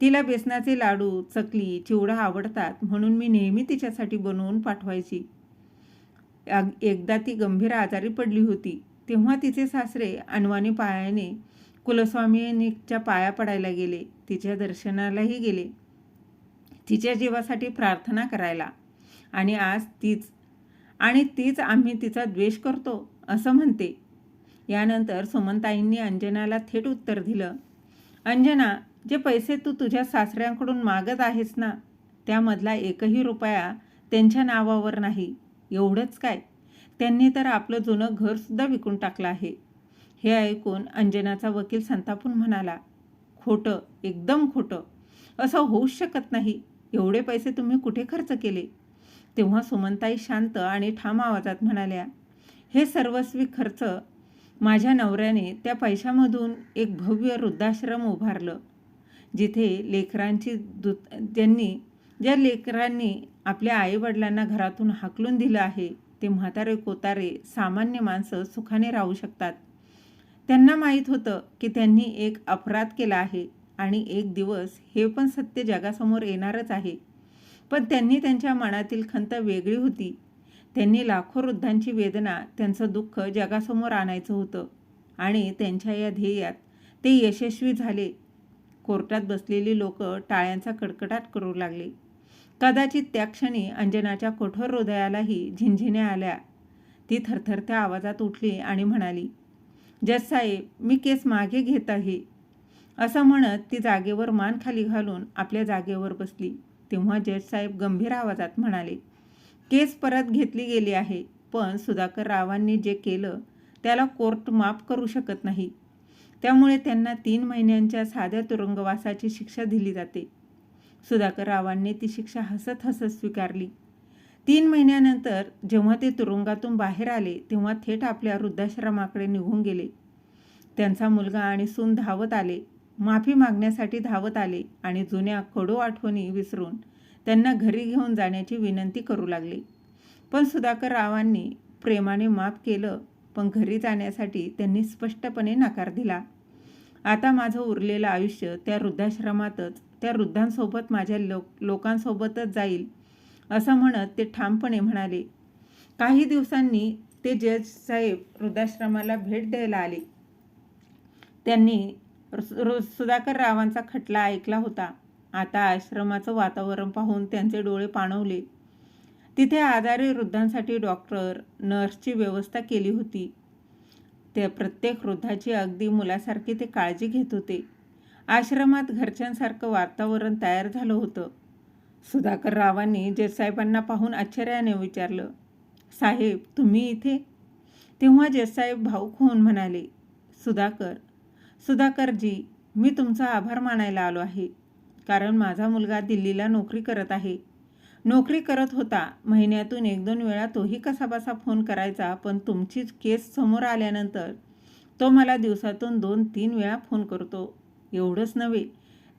तिला बेसनाचे लाडू, चकली, चिवडा आवडतात म्हणून मी नेहमी तिच्यासाठी बनवून पाठवायची. एकदा ती गंभीर आजारी पडली होती, तेव्हा तिचे सासरे अनवाणी पायाने कुलस्वामींच्या पाया पडायला गेले, तिच्या दर्शनालाही गेले, तिच्या जीवासाठी प्रार्थना करायला. आणि आज तीच आम्ही तिचा द्वेष करतो असं म्हणते. यानंतर सुमनताईंनी अंजनाला थेट उत्तर दिलं, अंजना, जे पैसे तू तुझ्या सासऱ्यांकडून मागत आहेस ना, त्यामधला एकही रुपया त्यांच्या नावावर नाही. एवढंच काय, त्यांनी तर आपलं जुनं घरसुद्धा विकून टाकलं आहे. हे ऐकून अंजनाचा वकील संतापून म्हणाला, खोटं, एकदम खोटं. असं होऊच शकत नाही. एवढे पैसे तुम्ही कुठे खर्च केले? तेव्हा सुमनताई शांत आणि ठाम आवाजात म्हणाल्या, हे सर्वस्वी खर्च माझ्या नवऱ्याने त्या पैशामधून एक भव्य वृद्धाश्रम उभारलं, जिथे ज्या लेकरांनी आपल्या आईवडिलांना घरातून हाकलून दिलं आहे, ते म्हातारे कोतारे सामान्य माणसं सुखाने राहू शकतात. त्यांना माहीत होतं की त्यांनी एक अपराध केला आहे आणि एक दिवस हे पण सत्य जगासमोर येणारच आहे. पण त्यांनी त्यांच्या मनातील खंत वेगळी होती. त्यांनी लाखो वृद्धांची वेदना, त्यांचं दुःख जगासमोर आणायचं होतं आणि त्यांच्या या ध्येयात ते यशस्वी झाले. कोर्टात बसलेली लोक टाळ्यांचा कडकडाट करू लागले. कदाचित त्या क्षणी अंजनाच्या कठोर हृदयालाही झिंझिण्या आल्या. ती थरथरत्या आवाजात उठली आणि म्हणाली, जज साहेब, मी केस मागे घेत आहे. असं म्हणत ती जागेवर मान खाली घालून आपल्या जागेवर बसली. तेव्हा जज साहेब गंभीर आवाजात म्हणाले, केस परत घेतली गेली आहे, पण सुधाकर रावांनी जे केलं त्याला कोर्ट माफ करू शकत नाही. त्यामुळे त्यांना 3 महिन्यांच्या साध्या तुरुंगवासाची शिक्षा दिली जाते. सुधाकर रावांनी ती शिक्षा हसत हसत स्वीकारली. 3 महिन्यानंतर जेव्हा ते तुरुंगातून बाहेर आले तेव्हा थेट आपल्या वृद्धाश्रमाकडे निघून गेले. त्यांचा मुलगा आणि सून धावत आले, माफी मागण्यासाठी धावत आले आणि जुन्या कडू आठवणी विसरून त्यांना घरी घेऊन जाण्याची विनंती करू लागले. पण सुधाकर रावांनी प्रेमाने माफ केलं, पण घरी जाण्यासाठी त्यांनी स्पष्टपणे नकार दिला. आता माझं उरलेलं आयुष्य त्या वृद्धाश्रमातच, त्या वृद्धांसोबत, माझ्या लोकांसोबतच जाईल, असं म्हणत ते ठामपणे म्हणाले. काही दिवसांनी ते जज साहेब वृद्धाश्रमाला भेट द्यायला आले. त्यांनी सुधाकर रावांचा खटला ऐकला होता. आता आश्रमाचं वातावरण पाहून त्यांचे डोळे पाणवले. तिथे आजारी वृद्धांसाठी डॉक्टर, नर्सची व्यवस्था केली होती. त्या प्रत्येक वृद्धाची अगदी मुलासारखी ते काळजी घेत होते. आश्रमात घरच्यांसारखं वातावरण तयार झालं होतं. सुधाकर रावांनी जजसाहेबांना पाहून आश्चर्याने विचारलं, साहेब, तुम्ही इथे? तेव्हा जजसाहेब भाऊक होऊन म्हणाले, सुधाकरजी, मी तुमचा आभार मानायला आलो आहे. कारण माझा मुलगा दिल्लीला नोकरी करत आहे. नोकरी करत होता. महिन्यातून 1-2 वेळा तोही कसाबसा फोन करायचा, पण तुमचीच केस समोर आल्यानंतर तो मला दिवसातून 2-3 वेळा फोन करतो. एवढंच नव्हे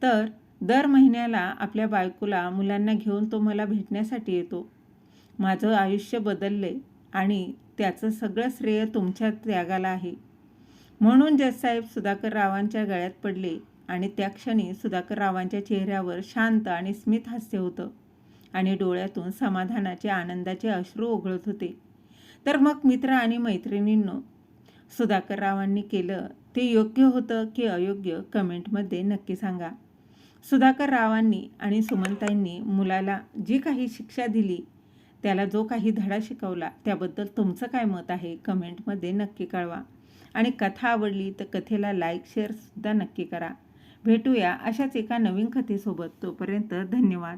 तर दर महिन्याला आपल्या बायकोला, मुलांना घेऊन तो मला भेटण्यासाठी येतो. माझं आयुष्य बदलले आणि त्याचं सगळं श्रेय तुमच्या त्यागाला आहे. म्हणून जजसाहेब सुधाकर रावांच्या गळ्यात पडले आणि त्या क्षणी सुधाकर रावांच्या चेहऱ्यावर शांत आणि स्मित हास्य होतं आणि डोळ्यातून समाधानाचे, आनंदाचे अश्रू ओघळत होते. तर मग मित्र आणि मैत्रिणींनो, सुधाकर रावांनी केलं ते योग्य होतं की अयोग्य, कमेंटमध्ये नक्की सांगा. सुधाकर रावांनी आणि सुमनताईंनी मुलाला जी काही शिक्षा दिली, त्याला जो काही धडा शिकवला, त्याबद्दल तुमचं काय मत आहे कमेंटमध्ये नक्की कळवा. आणि कथा आवडली तर कथेला लाईक, शेअरसुद्धा नक्की करा. भेटूया अशाच एका नवीन कथेसोबत. तोपर्यंत धन्यवाद.